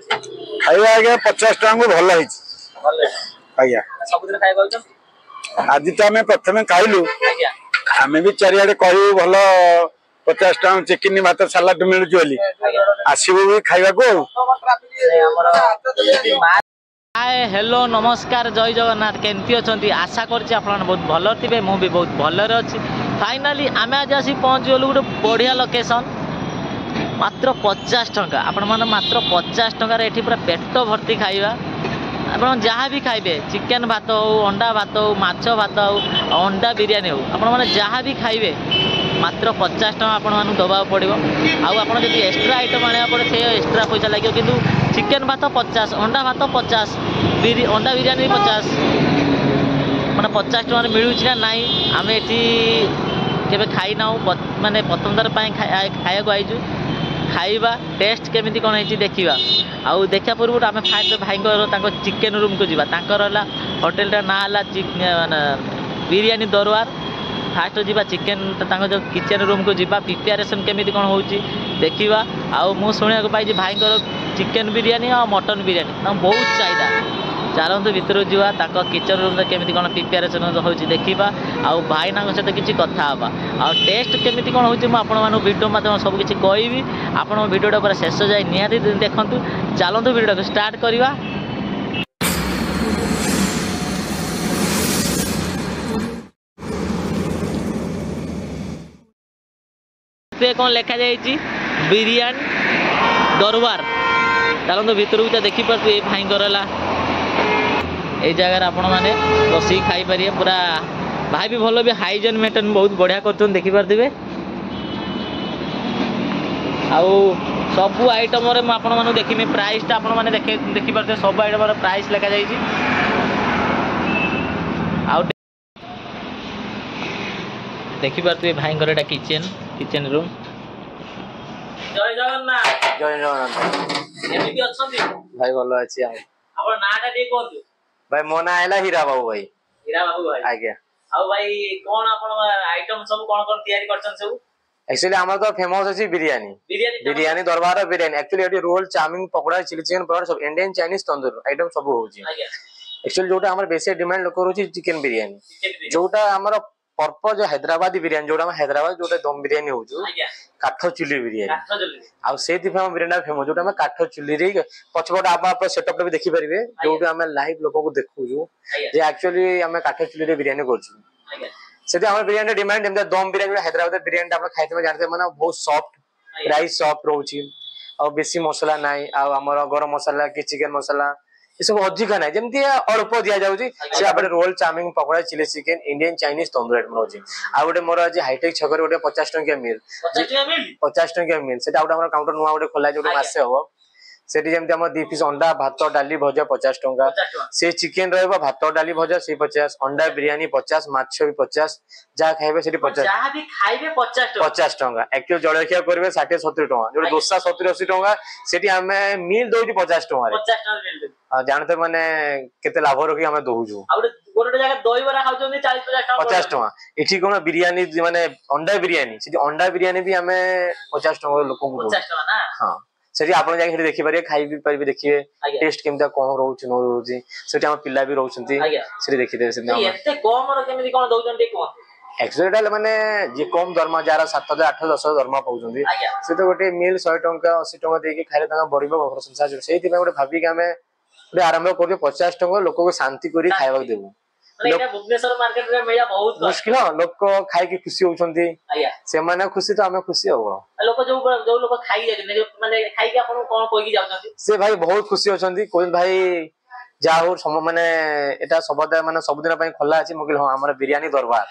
खाଇବା आज्ञा 50 टका को भल आज्ञा आज तो आम प्रथम खाइलु आम भी चारिड़े कहू भल 50 टका चिकेन भात सालाड मिलूँ आसबू भी खावा को हाय हेलो नमस्कार जय जगन्नाथ केमती अच्छा आशा करछि आपन बहुत भल थे मु भी बहुत भलरे अच्छी फाइनाली आम आज आसी पहुँच गलु गोटे बढ़िया लोकेशन मात्र 50 टका आपण मैंने मात्र 50 टकर ये पूरा पेट भर्ती खाइबा आप जहाँ भी खाइबे चिकेन भात हो अंडा भात हो माछ भात हो अंडा बिरियानी हो आपण मैंने जहाँ भी खाइबे मात्र 50 टका आपण मानू दबा पड़ो आपड़ जब एक्सट्रा आइटम आने पड़े से एक्सट्रा पैसा लगे कि चिकेन भात 50 अंडा भात 50 अंडा बिरियानी 50 मैंने 50 टकर मिलूँ ना नाई आम ये केवे खाई ना माने प्रथम थर खाया आईचु खाइबा टेस्ट केमिति कौन है देखा आउ देखा पूर्व आम फास्ट भाई चिकेन रूम को जावा होटेल ना बिरियानी दरबार फास्ट जावा चिकेन जो किचन रूम को जावा प्रिपेरेसन केमिति कौन हो देखा आउ मु शुणा पाई भाई चिकेन बिरियानी और मटन बिरियानी बहुत चाहिदा चलतु भर जावा किचन रूम केमिति कौन प्रिपेरेसन हो देखा आउ भाई सहित किसी कथा आउ टेस्ट केमिति कौन हो वीडियो माध्यम सब किसी कहबी आपण वीडियोटा पूरा शेष जाए निहाती देखूँ चलतु वीडियो को स्टार्ट करवा कौन लिखा जाइए बिरियानी दरबार चलतु भर को देखिपार ये भाई ये जगह आपण मैंने बस खाई पारे पूरा भाई भी भल भी हाइजेन मेंटेन बहुत बढ़िया कर देखिपारे आउ सबू आइटम मुझे देखी प्राइसटा आप देखिपारे सब आइटम प्राइस लिखा जाइए देखिपारे भाई किचेन किचेन रूम जय जगन्नाथ जय जगन्नाथ भाई भल अच्छी भाई मो ना है हीरा बाबू भाई आज्ञा भाई कौन आइटम सब कौन कौन तैयारी करछन सब एक्चुअली हमर तो फेमस अछि बिरयानी बिरयानी दरबार बिरयानी एक्चुअली एटी roll chowmein pakora chilli chicken pakora सब इंडियन चाइनीज तंदूर आइटम सब होउची एक्चुअली जोटा हमर बेसी डिमांड लोक रोची चिकन बिरयानी जोटा हमर पर्पज हैदराबादी बिरयानी जोटा हम हैदराबाद जोटा दम बिरयानी होउछु काठ चुली बिरयानी आ सेति फेम बिरयानी फेमस जोटा हम काठ चुली रे पछपट आप सेटअप भी देखि परिबे जोटा हम लाइव लोक को देखुछु जे एक्चुअली हम काठ चुली रे बिरयानी करछु सेति हमर बिरयानी डिमांड जेम दम बिरयानी हैदराबाद बिरयानी आप खाइते जानते माने बहुत सॉफ्ट राइस सॉफ्ट रहउची आ बेसी मसाला नाइ आ हमर गरम मसाला कि चिकन मसाला ये सब अधिक ना जमती अल्प दि जाऊँगी से आप roll chowmein pakora chilli chicken Indian Chinese tandoor item रोचे आ गोटे मोर आज हाईटेक छक गोटे 50 टंकिया मिल 50 टंकिया मिल से काउंटर नुआ गोटे खोला जो मासे हम से दी पीस अंडा भात डाली भजा 50 टंका से चिकेन रहा भात डाली भजा से 50 अंडा बिरयानी 50 माछ भी 50 जहाँ खाइबे से 50 टंका एक्चुअली जलखिया करेंगे 60-70 टंका जो डोसा 70-80 टंका से मिल दौर 50 टंका जानते माने केते लाभ रखी आम दौचु 50 टंका इठी कौन बिरयानी माने अंडा बिरयानी भी आम 50 टंका लोक हाँ सेठी आपण जाई सेठी देखि पारे खाई भी पारे देखिए टेस्ट केमता कोन रहउछि न रहउछि सेठी हम पिल्ला भी रहउछंती सेठी देखि दे सेठी एते कम रो केमिति कोन दउछंती कोन एक्चुअली माने जे कम दरमा जारा 7,000 8,000 दरमा पाउछंती से तो गोटे मिल 100 टंका 80 टंका देके खाइले ताका बढिबो घर संसार सेठी गोटे भाबी के हमें गोटे आरंभ करबे 50 टंका लोक को शांति करी खाइबा देबो भुवनेश्वर मार्केट रे मिला बहुत मुश्किल लोक खाई के खुशी होउछंती से माने खुशी तो हमें खुशी हो लोक जो लोक खाई जाय माने खाई के आपन कोन कोइ की जाउछंती से भाई बहुत खुशी होछंती कोइ भाई जाहो माने एटा सबदा माने सब दिन पई खोला अछि मकिल हां हमर बिरयानी दरबार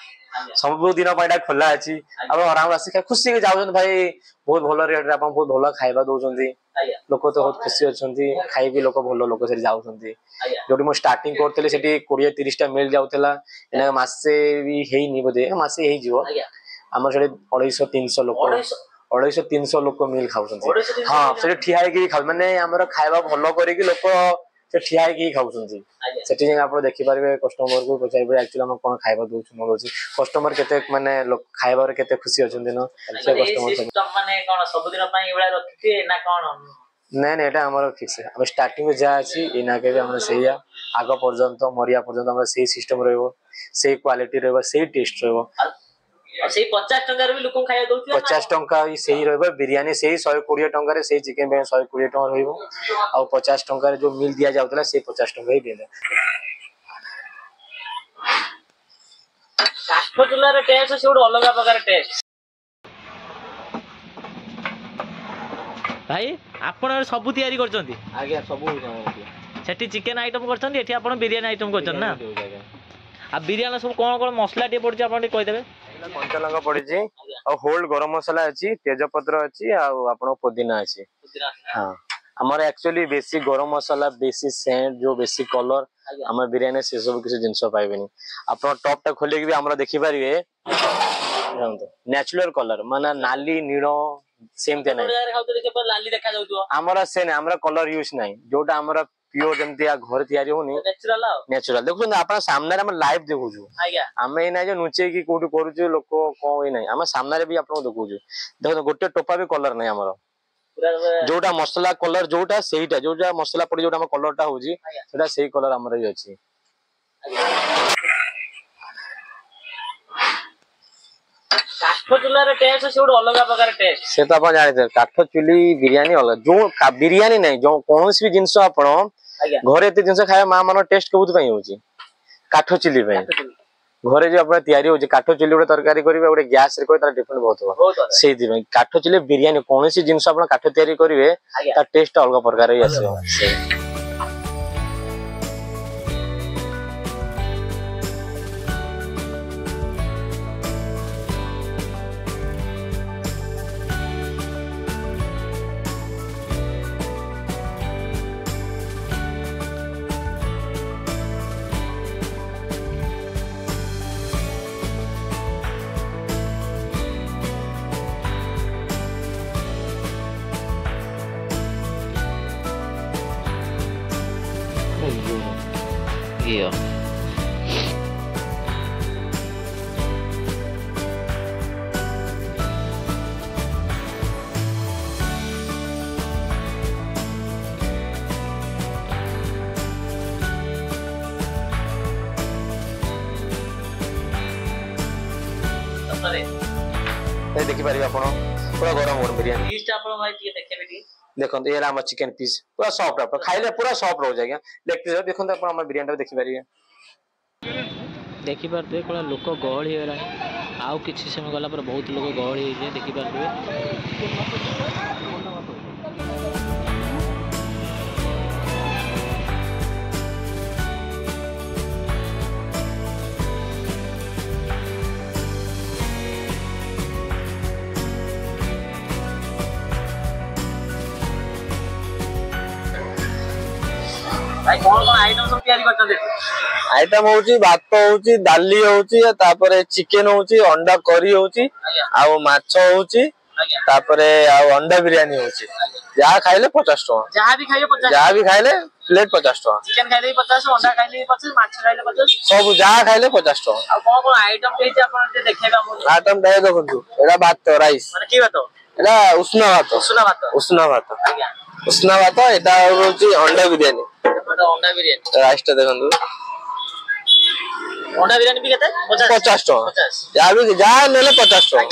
सब दिन पईटा खोला अछि अब आराम आसी खुशी के जाउछन भाई बहुत भलो रेट रे आपन बहुत भलो खाइबा दउछंती लोक तो बहुत खुशी होछंती खाई भी लोक भलो लोक से जाउछंती जोटी मो स्टार्टिंग करतले सेठी 20-30 टा मिल जाउतला एना मासे भी हेइनी बदे मासे हेइ जिवो हमर सेठी 250-300 लोक 250-300 लोक मिल खाउछंती हां सेठी ठिया के खाउ माने हमर खाइबा भलो करी कि लोक से ठिया के खाउछंती सेठी जे आपण देखि पारबे कस्टमर को पचाइबे एक्चुअली हम कोन खाइबा दउछु न दउछु कस्टमर केते माने लोक खाइबा रे केते खुशी होछंती न से कस्टमर माने कोन सब दिन पई एबला रखिते ना कोन नहीं नहीं एटा हमर फिक्स है अब स्टार्टिंग में जा अछि इना के भी हमर सही आग पर्यंत मरिया पर्यंत हमर सही सिस्टम रहबो सही क्वालिटी रहबो सही टेस्ट रहबो और सही 50 टका रे भी लोक खाया दउथिया 50 टंका ही सही रहबो बिरयानी सही 120 टंका रे सही चिकन बिरयानी 120 टंका रहबो और 50 टंका रे जो मिल दिया जाउतला से 50 टंका ही देले काठ चुला रे टेस्ट से ଗୋଟେ ଅଲଗା ପ୍ରକାର ଟେଷ୍ଟ भाई आपण सब तैयारी करछंती आगे सब सेठी चिकन आइटम करछंती एठी आपण बिरयानी आइटम करछन ना आ बिरयानी सब कोन कोन मसला टे पड़छ आपण कहि देबे कंचा लंका पड़ी छी और होल्ड गरम मसाला अछि तेज पत्र अछि आ आपण पुदीना अछि हां हमर एक्चुअली बेसी गरम मसाला बेसी सेंट जो बेसी कलर हमर बिरयानी से सब किसी जिंस पाइबेनी आपण टॉप टा खोले के भी हमरा देखि परिबे नेचुरल कलर माने नाली नीलो सेम ते नहीं लाली देखा जाउतो हमरा से नै हमरा कलर यूज नै जोटा हमरा प्योर जेमती आ घर तयारी होनी नेचुरल देखु आपण सामने हम लाइव देखु छु आमे नै जे नुचे की कोठी करू छु लोक को होई नै हम सामने भी आपण देखु छु देखो गोटे टोपा भी कलर नै हमरा जोटा मसला कलर जोटा सेहीटा जोटा मसला पड़ी जोटा हम कलरटा होजी सेटा सेही कलर हमरा ही अछि काठ चुला रे टेस्ट से ଗୋଟେ ଅଲଗା ପ୍ରକାର ଟେଷ୍ଟ से तो अपन जाने काठ चुली बिरयानी अलग जो बिरयानी नहीं जो कौन सी भी जिंस आपण घरे एते जिंस खाए मां मन टेस्ट बहुत पई होची काठ चुली पई घरे जो अपन तयारी होची काठ चुली गोटे तरकारी करिवे गोटे गैस रे कोइ तार डिफरेंट बहुत हो सेही पई काठ चुली बिरयानी कौन सी जिंस आपण काठ तयारी करिवे ता टेस्ट अलग प्रकार ही आसे Iya. देखि पारि आपण पूरा गरम गरम बिरयानी पीस आपण भाई टिके देखेबे टी देखो ये हम चिकन पीस पूरा सॉफ्ट है खाइले पूरा सॉफ्ट हो जाएगा लेग पीस देखो आपण हम बिरयानी देखि पारिए देखि पारते कोला लोक गहळी हेला आउ किछि समय गला पर बहुत लोक गहळी हे देखि पारते भाई कौन कौन आइटम सब तैयारी करछन आइटम होची भात होची दाली होची तापरे चिकन होची अंडा करी होची आ माछ होची तापरे आ अंडा बिरयानी होची जा खाइले 50 टका जहां भी खाइए 50 जा भी खाइले प्लेट 50 टका चिकन खाइले 50 अंडा खाइले 50 माछ खाइले 50 सब जा खाइले 50 टका आ कौन कौन आइटम देछि आपण ते देखेबा मो आइटम दे देखु एला भात राइस माने की बात एला उष्णा भात आज्ञा उष्णा भात एटा होची अंडा बिरयानी अंडा बिरयानी राइस टा देखंदु अंडा बिरयानी भी केते 50 टका जा भी जा लेले 50 टका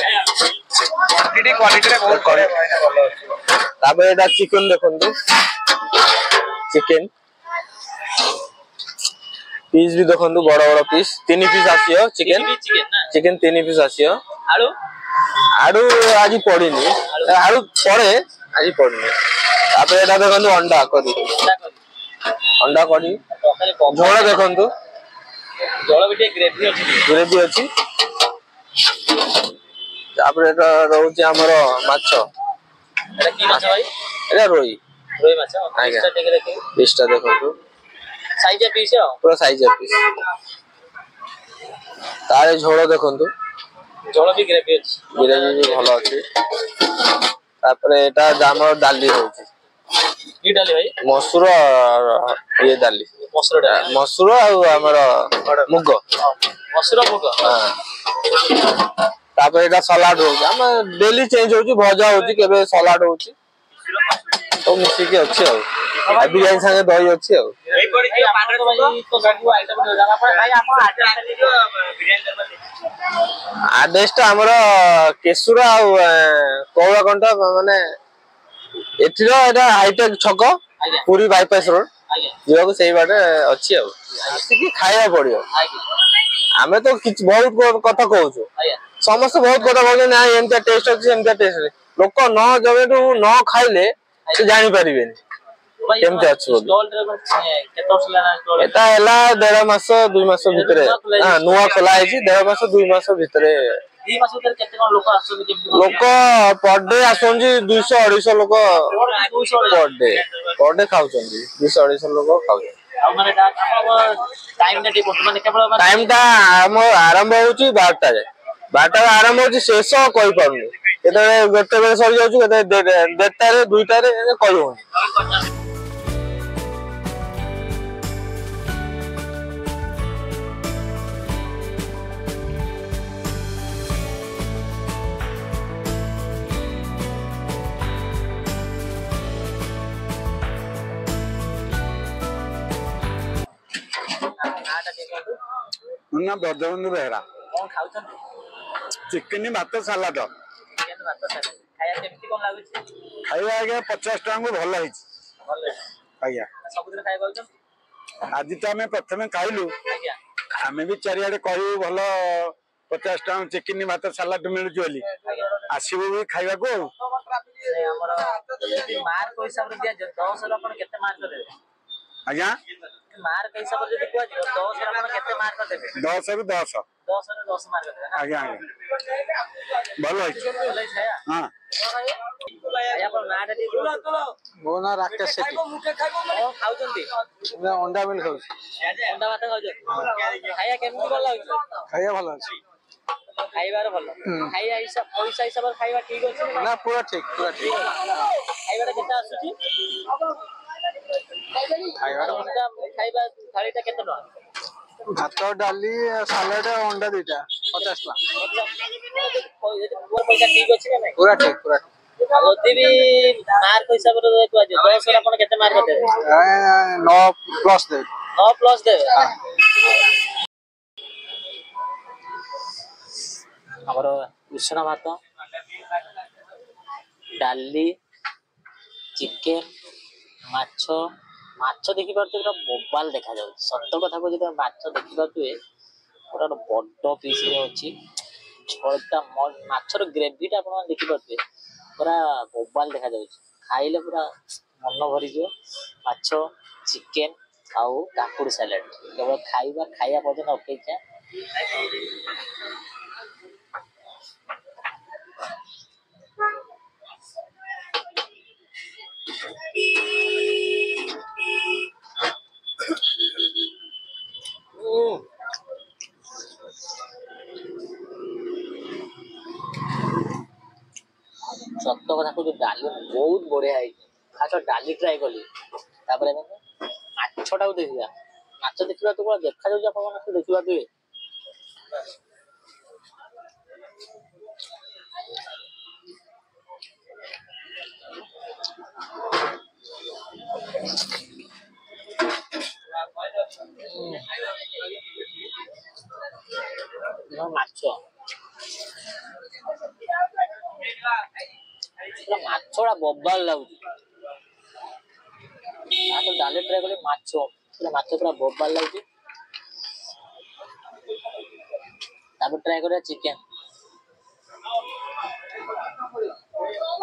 क्वालिटी रे बहुत बढ़िया ताबे एटा चिकन देखंदु चिकन पीस भी देखंदु बड़ बड़ पीस 3 पीस आसियो चिकन 3 पीस आसियो आलू आलू आज पड़ीनी आलू पड़े आज पड़नी ताबे एटा देखंदु अंडा करी अंडा करी झोल देखंदु झोल बिटे ग्रेवी अछि तापर एटा रहउची हमर माछ एटा की माछ भाई एटा रोई माछ आज्ञा पीसटा देखंदु साइज पीस है पूरा साइज पीस तारे झोल देखंदु झोल भी ग्रेवी भी भलो अछि तापर एटा हमर दाली होची की डाली भाई मसूर ये दाली मसूर आ हमर मुग मसूर मुग हां तापर एटा सलाड होची हम डेली चेंज होची भजा होची केबे सलाड होची ସବୁ ମିଶିକି ଅଛି ଆଉ ବିରିୟାନୀ ସାଙ୍ଗେ ଦହି ଅଛି ଆଉ ଆଡ୍ରେସଟା ଆମର କେଶୁର ଆଉ କଉଳକଣ୍ଠ ମାନେ ଏଠିର ଏଇଟା ହାଇଟେକ୍ ଛକ ପୁରୀ ବାଇପାସ ରୋଡ ଯିବାକୁ ସେଇ ବାଟେ ଅଛି ଆଉ ଆସିକି ଖାଇବାକୁ ପଡିବ। ଆମେ ତ କିଛି ବହୁତ କଥା କହୁଛୁ ସମସ୍ତେ ବହୁତ କଥା କହୁଛନ୍ତି ନା ଏମିତିଆ ଟେଷ୍ଟ ଅଛି ଏମିତିଆ ଟେଷ୍ଟ ଅଛି ଲୋକ ଯେବେଠୁ ନ ଖାଇଲେ ସେ ଜାଣିପାରିବେନି କେମିତି ଅଛି ବୋଲି। ଏଟା ହେଲା 1.5 ମାସ 2 ମାସ ଭିତରେ ନୂଆ ଖୋଲା ହେଇଛି 1.5 ମାସ 2 ମାସ ଭିତରେ ଲୋକ ପର ଡେ ଆସୁଛନ୍ତି 200-250 ଲୋକ ପର ଡେ ଖାଉଛନ୍ତି 200-250 ଲୋକ ଖାଉଛନ୍ତି। ଟାଇମ ଟା ଆରମ୍ଭ ହଉଛି 12ଟାରେ 12ଟାରେ ଆରମ୍ଭ ହଉଛି ଶେଷ କହିପାରୁନି କେତେବେଳେ ଗୋଟେ ବେଳେ ସରିଯାଉଛି କେତେବେଳେ 1:30ରେ 2ଟାରେ କହିହଉନି। ନା ବ୍ରଜବନ୍ଧୁ ବେହେରା ଚିକେନ ଭାତ ସାଲାଡ ଖାଇବା ଆଜ୍ଞା 50 ଟଙ୍କାକୁ ଭଲ ହେଇଛି ଆଜ୍ଞା। ଆଜି ତ ଆମେ ପ୍ରଥମେ ଖାଇଲୁ ଆମେ ବି ଚାରିଆଡେ କହିବୁ ଭଲ 50 ଟଙ୍କା ଚିକେନ ଭାତ ସାଲାଡ ମିଳୁଛି ବୋଲି ଆସିବୁ ବି ଖାଇବାକୁ ଆଉ ଆଜ୍ଞା 10ରୁ 10 ଆଜ୍ଞା ଆଜ୍ଞା ଭଲ ହେଇଛି ହଁ। ମୋ ନାଁ ରାକେଶ ସେଠୀ ଅଣ୍ଡା ମିଲ୍ ଖାଉଛି ଖାଇବା ଭଲ ଅଛି ଖାଇବାର ଭଲ ଖାଇବା ପଇସା ହିସାବରେ ଖାଇବା ଠିକ ଅଛି ନା ପୁରା ଠିକ ଖାଇବାଟା କେତେ ଆସୁଛି ଖାଇବା ଥାଳିଟା କେତେ ଟଙ୍କା ଭାତ ଡାଲି ସାଲାଡ ଅଣ୍ଡା 2ଟା 50 ଟଙ୍କା ପଇସା ଠିକ ଅଛି ନା ନାଇଁ ପୁରା ଠିକ ଯଦି ବି ମାର୍କ ହିସାବରେ କୁହାଯିବ 10ରେ ଆପଣ କେତେ ମାର୍କ ଦେବେ 9+ ଦେବେ 9+ ଦେବେ ଆମର ଉଷୁନା ଭାତ ଡାଲି ଚିକେନ ମାଛ ଦେଖିପାରୁଥିବେ ପୁରା ବୋବାଲ ଦେଖାଯାଉଛି ସତ କଥା କହୁଛି ମାଛ ଦେଖିପାରୁଥିବେ ପୁରା ବଡ ପିସ୍ ଅଛି ଝୋଳଟା ମାଛର ଗ୍ରେଭିଟା ଆପଣ ଦେଖିପାରୁଥିବେ ପୁରା ବୋବାଲ ଦେଖାଯାଉଛି ଖାଇଲେ ପୁରା ମନ ଭରିଯିବ ମାଛ ଚିକେନ ଆଉ କାକୁଡି ସାଲାଡ କେବଳ ଖାଇବା ପର୍ଯ୍ୟନ୍ତ ଅପେକ୍ଷା ସତ କଥା କହୁଛି ଡାଲି ବହୁତ ବଢିଆ ହେଇଛି ଫାଷ୍ଟ ଡାଲି ଟ୍ରାଏ କଲି ତାପରେ ମାଛଟାକୁ ଦେଖିବା ମାଛ ଦେଖିବା ତ ପୁରା ଦେଖାଯାଉଛି ଆପଣ ଦେଖିପାରୁଥିବେ ମାଛ ମାଛଟା ବୋବାଲ ଲାଗୁଛି ଡାଲି ଟ୍ରାଏ କଲି ମାଛ ପୁରା ବୋବାଲ ଲାଗୁଛି ତାପରେ ଟ୍ରାଏ କରିବା ଚିକେନ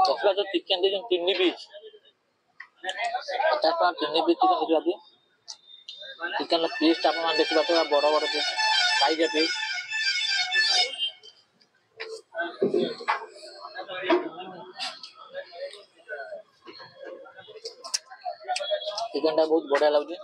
ଦେଖିବା ଚିକେନ ଦେଇଛନ୍ତି 3 ପିସ୍ 50 ଟଙ୍କା 3 ପିସ୍ ଚିକେନ ଦେଖିବା ଚିକେନ ପିସ୍ ଟା ଆପଣ ଦେଖିପାରୁଥିବେ ବଡ ପିସ୍ ସାଇଜ ପିସ୍ ଚିକେନ ଟା ବହୁତ ବଢିଆ ଲାଗୁଛି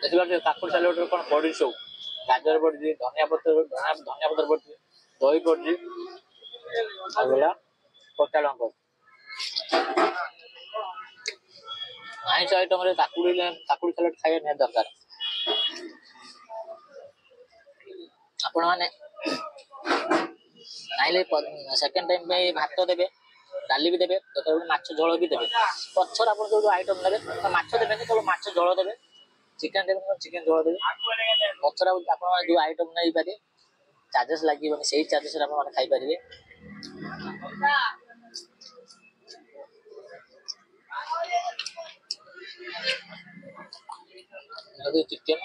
ଦେଖିପାରୁଥିବେ କାକୁଡି ସାଲାଡରେ କଣ ପଡିଛି ସବୁ ଗାଜର ପଡିଛି ଧନିଆ ପତ୍ର ପଡିଛି ଦହି ପଡିଛି ଆଉ ହେଲା କଞ୍ଚା ଲଙ୍କା ଆଇଁଷ ଆଇଟମରେ କାକୁଡି ସାଲାଡ ଖାଇବା ନିହାତି ଦରକାର आपण माने नाइले सेकंड टाइम पे भात देबे डाली भी देबे तो माछ झोल भी देबे पछर आपण जो आइटम नेबे तो माछ देबे तो माछ झोल देबे चिकन देबे तो चिकन झोल देबे पछर आपण जो आइटम नै पारे चार्जेस लागिबनी सेही चार्जेस रे आपण खाइ परिबे नदी चिकन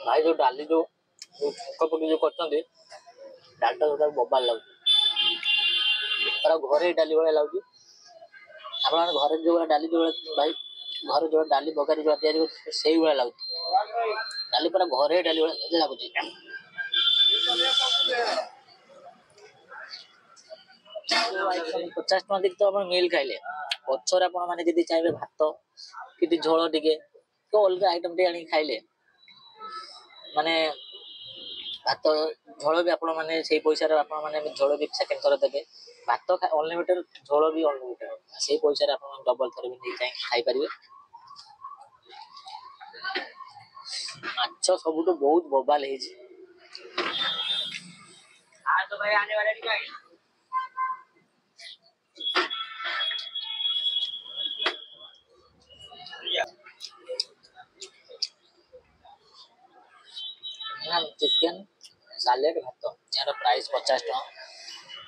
भाई जो डाली जो पकड़ी जो करते डालटा जो बोबाल लगे घरे डाली भाई लगे आप घर जो डाली जो भाई घर जो डाली बगारी जो तैयारी से भाई लगे डाली पूरा घरे डाली लगुच 50 टका देखिए तो आप मिल खाइले पछर आप चाहिए भात कि झोल टे तो अलग आइटम टे आनी खाइले माने भात झोल भी आपण माने से पैसा आपण माने झोल भी सेकंड थर देबे भात अनलिमिटेड झोल भी अनलिमिटेड से पैसा आपण डबल थर भी नहीं खाई परिबे माछ सबुटो बहुत बबाल हे जी आज तो भाई आने वाले नहीं चिकेन सालेड भात यार प्राइस 50 टका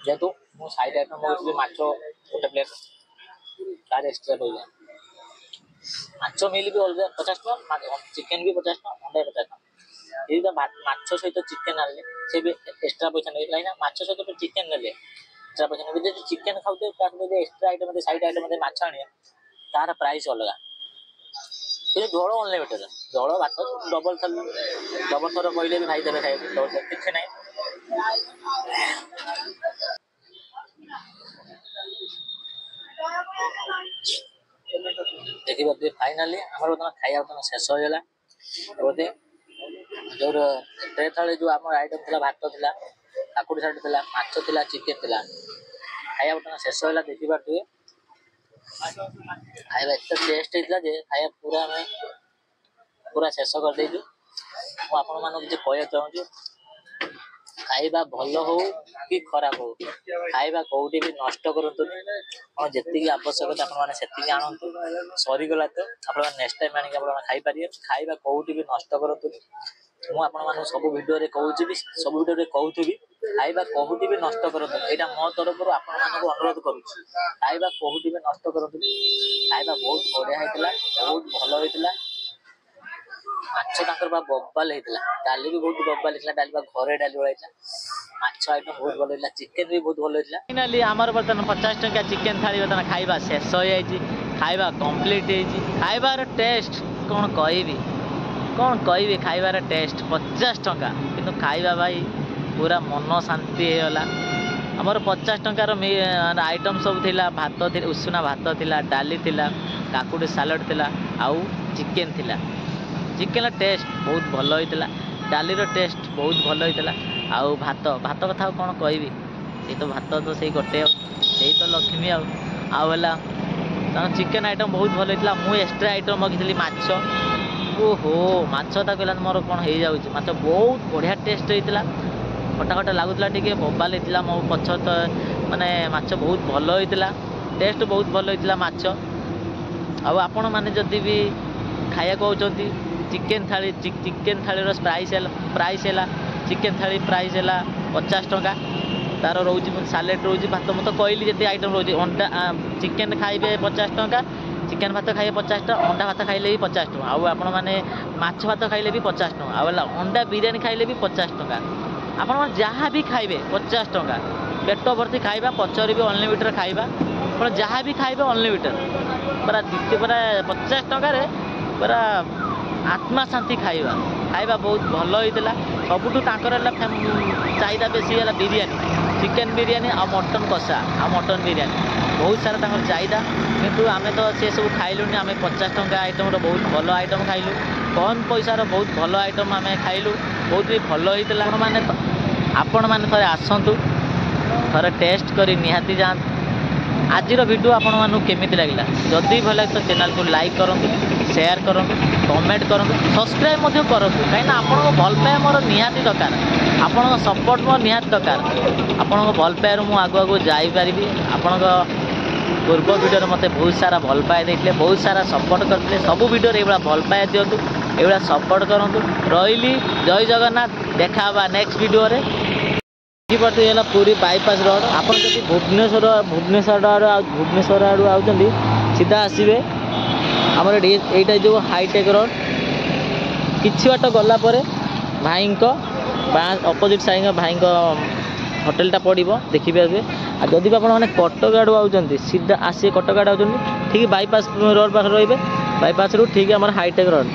जेतु मो साइड आइटम होतली माछो गोटे प्लेट तार एक्स्ट्रा होइला माछो मिल भी अलग 50 टका चिकेन भी 50 टका अंडा 50 टका ये तो माछो सहित चिकेन आले से भी एक्स्ट्रा पैसा नै लाइना माछो सहित तो चिकेन नेले एक्स्ट्रा पैसा नै जे चिकेन खाउते तार में एक्स्ट्रा आइटम दे साइड आइटम दे माछ आनिया तार प्राइस अलग ये झोल अनलिमिटेड झोल भात डबल थर कहले भी भाई देवे खाइ किसी ना देखिए फाइनाली आम खाया शेष होगा बोधे जो ट्रे थाली जो आम आइटम थी भात थी काकुड़ी साइड थी माछ थी चिकेन थी खाया बर्तमान शेष होगा देखिपे खाଇବା ଏତେ ଟେଷ୍ଟ ହେଇଥିଲା ଯେ ଖାଇବା ପୁରା ଆମେ ପୁରା ଶେଷ କରିଦେଇଛୁ ମୁଁ ଆପଣମାନଙ୍କୁ କିଛି କହିବାକୁ ଚାହୁଁଛି ଖାଇବା ଭଲ ହଉ କି ଖରାପ ହଉ ଖାଇବା କୋଉଠି ବି ନଷ୍ଟ କରନ୍ତୁନି ଆପଣ ଯେତିକି ଆବଶ୍ୟକତା ଆପଣମାନେ ସେତିକି ଆଣନ୍ତୁ ସରିଗଲା ତ ଆପଣମାନେ ନେକ୍ସଟ ଟାଇମ୍ ଆଣିକି ଆପଣମାନେ ଖାଇପାରିବେ ଖାଇବା କୋଉଠି ବି ନଷ୍ଟ କରନ୍ତୁନି ମୁଁ ଆପଣମାନଙ୍କୁ ସବୁ ଭିଡ଼ିଓରେ କହୁଥିବି ଖାଇବା କୋଉଠି ବି ନଷ୍ଟ କରନ୍ତୁନି ଏଇଟା ମୋ ତରଫରୁ ଆପଣମାନଙ୍କୁ ଅନୁରୋଧ କରୁଛି ଖାଇବା କୋଉଠି ବି ନଷ୍ଟ କରନ୍ତୁନି ଖାଇବା ବହୁତ ବଢ଼ିଆ ହେଇଥିଲା ବହୁତ ଭଲ ହେଇଥିଲା ମାଛ ତାଙ୍କର ବା ବବାଲ ହେଇଥିଲା ଡାଲି ବି ବହୁତ ବବାଲ ହେଇଥିଲା ଡାଲି ବା ଘରେ ଡାଲି ଭଳିଆ ହେଇଥିଲା ମାଛ ଆଇଟମ ବହୁତ ଭଲ ହେଇଥିଲା ଚିକେନ ବି ବହୁତ ଭଲ ହେଇଥିଲା ଫାଇନାଲି ଆମର ବର୍ତ୍ତମାନ 50 ଟଙ୍କା ଚିକେନ ଥାଳି ବର୍ତ୍ତମାନ ଖାଇବା ଶେଷ ହେଇଯାଇଛି ଖାଇବା କମ୍ପ୍ଲିଟ୍ ହେଇଛି ଖାଇବାର ଟେଷ୍ଟ କ'ଣ କହିବି ଖାଇବାର ଟେଷ୍ଟ 50 ଟଙ୍କା କିନ୍ତୁ ଖାଇବା ଭାଇ पूरा मन शांति होगा आमर 50 टंकार आइटम सब थिला भात उषुना भात थिला डाली थिला काकुड़ी सालाड थिला आउ चिकेन थिला चिकेन टेस्ट बहुत भल होइतिला डाली रो टेस्ट बहुत भल होइतिला आउ भात कथा कौन कहबी से तो भात तो से गोटे से तो लक्ष्मी आउला चिकेन आइटम बहुत भल होइतिला मु एक्स्ट्रा आइटम मगिथली माछ ओहो माछ ता कहला मोर कौन हो जाउची माछ बहुत बढ़िया टेस्ट होइतिला खटा खटा लगुला टे बोबाल होता मो पछ तो माने माछ बहुत भल होता टेस्ट बहुत भल होता माछ आपण मैंने जदि भी खाया कहते चिकेन थाली प्राइस है चिकेन थाली प्राइस है 50 टका तार रोज सालेड रोज भात मुझे कहली जिते आइटम रोज अंडा चिकेन खाइबे 50 टका ଚିକେନ ଭାତ ଖାଇବେ 50 ଟଙ୍କା, ଅଣ୍ଡା ଭାତ ଖାଇଲେ ବି 50 ଟଙ୍କା, ଆଉ ଆପଣମାନେ ମାଛ ଭାତ ଖାଇଲେ ବି 50 ଟଙ୍କା, ଆଉ ହେଲା ଅଣ୍ଡା ବିରିୟାନୀ ଖାଇଲେ ବି 50 ଟଙ୍କା। ଆପଣମାନେ ଯାହା ବି ଖାଇବେ 50 ଟଙ୍କା, ପେଟ ଭର୍ତ୍ତି ଖାଇବା, ପଛରେ ବି ଅନଲିମିଟେଡ଼ ଖାଇବା, ଆପଣ ଯାହା ବି ଖାଇବେ ଅନଲିମିଟେଡ଼ ପୁରା ପୁରା 50 ଟଙ୍କାରେ ପୁରା ଆତ୍ମା ଶାନ୍ତି ଖାଇବା। ଖାଇବା ବହୁତ ଭଲ ହେଇଥିଲା। ସବୁଠୁ ତାଙ୍କର ହେଲା ଚାହିଦା ବେଶୀ ହେଲା ବିରିୟାନୀ, ଚିକେନ ବିରିୟାନୀ ଆଉ ମଟନ୍ କଷା ଆଉ ମଟନ୍ ବିରିୟାନୀ ବହୁତ ସାରା ତାଙ୍କର ଚାହିଦା। କିନ୍ତୁ ଆମେ ତ ସେସବୁ ଖାଇଲୁନି, ଆମେ 50 ଟଙ୍କା ଆଇଟମ୍ର ବହୁତ ଭଲ ଆଇଟମ୍ ଖାଇଲୁ, କମ୍ ପଇସାର ବହୁତ ଭଲ ଆଇଟମ୍ ଆମେ ଖାଇଲୁ, ବହୁତ ବି ଭଲ ହେଇଥିଲା। ଆପଣମାନେ ଥରେ ଆସନ୍ତୁ, ଥରେ ଟେଷ୍ଟ କରି ନିହାତି ଯାଆନ୍ତୁ। ଆଜିର ଭିଡ଼ିଓ ଆପଣମାନଙ୍କୁ କେମିତି ଲାଗିଲା? ଯଦି ଭଲ ଲାଗେ ତ ଚ୍ୟାନେଲକୁ ଲାଇକ୍ କରନ୍ତୁ, ସେୟାର କରନ୍ତୁ, କମେଣ୍ଟ କରନ୍ତୁ, ସବସ୍କ୍ରାଇବ୍ ମଧ୍ୟ କରନ୍ତୁ। କାହିଁକିନା ଆପଣଙ୍କ ଭଲ ପାଇବା ମୋର ନିହାତି ଦରକାର, ଆପଣଙ୍କ ସପୋର୍ଟ ମୋର ନିହାତି ଦରକାର। ଆପଣଙ୍କ ଭଲ ପାଇବାରୁ ମୁଁ ଆଗକୁ ଯାଇପାରିବି। ଆପଣଙ୍କ ପୂର୍ବ ଭିଡ଼ିଓରେ ମୋତେ ବହୁତ ସାରା ଭଲ ପାଇବା ଦେଇଥିଲେ, ବହୁତ ସାରା ସପୋର୍ଟ କରିଥିଲେ। ସବୁ ଭିଡ଼ିଓରେ ଏଇଭଳିଆ ଭଲ ପାଇବା ଦିଅନ୍ତୁ, ଏଇଭଳିଆ ସପୋର୍ଟ କରନ୍ତୁ। ରହିଲି, ଜୟ ଜଗନ୍ନାଥ। ଦେଖା ହେବା ନେକ୍ସଟ ଭିଡ଼ିଓରେ। ଏଇପଟେ ହେଲା ପୁରୀ ବାଇପାସ୍ ରୋଡ଼। ଆପଣ ଯଦି ଭୁବନେଶ୍ୱର ଆଡ଼ୁ ଆଉଛନ୍ତି ସିଧା ଆସିବେ ଆମର ଏଇଟା ଯେଉଁ ହାଇଟେକ୍ ରୋଡ଼, କିଛି ବାଟ ଗଲା ପରେ ଭାଇଙ୍କ ଅପୋଜିଟ୍ ସାଇଡ୍ ଭାଇଙ୍କ ହୋଟେଲଟା ପଡ଼ିବ, ଦେଖିବେ ଆସିବେ। ଆଉ ଯଦି ବି ଆପଣମାନେ କଟକ ଆଡ଼ୁ ଆଉଛନ୍ତି ସିଧା ଆସିବେ, କଟକ ଆଡ଼ୁ ଆଉଛନ୍ତି ଠିକ୍ ବାଇପାସ୍ ରୋଡ଼ ପାଖରେ ରହିବେ, ବାଇପାସ୍ରୁ ଠିକ୍ ଆମର ହାଇଟେକ୍ ରୋଡ଼।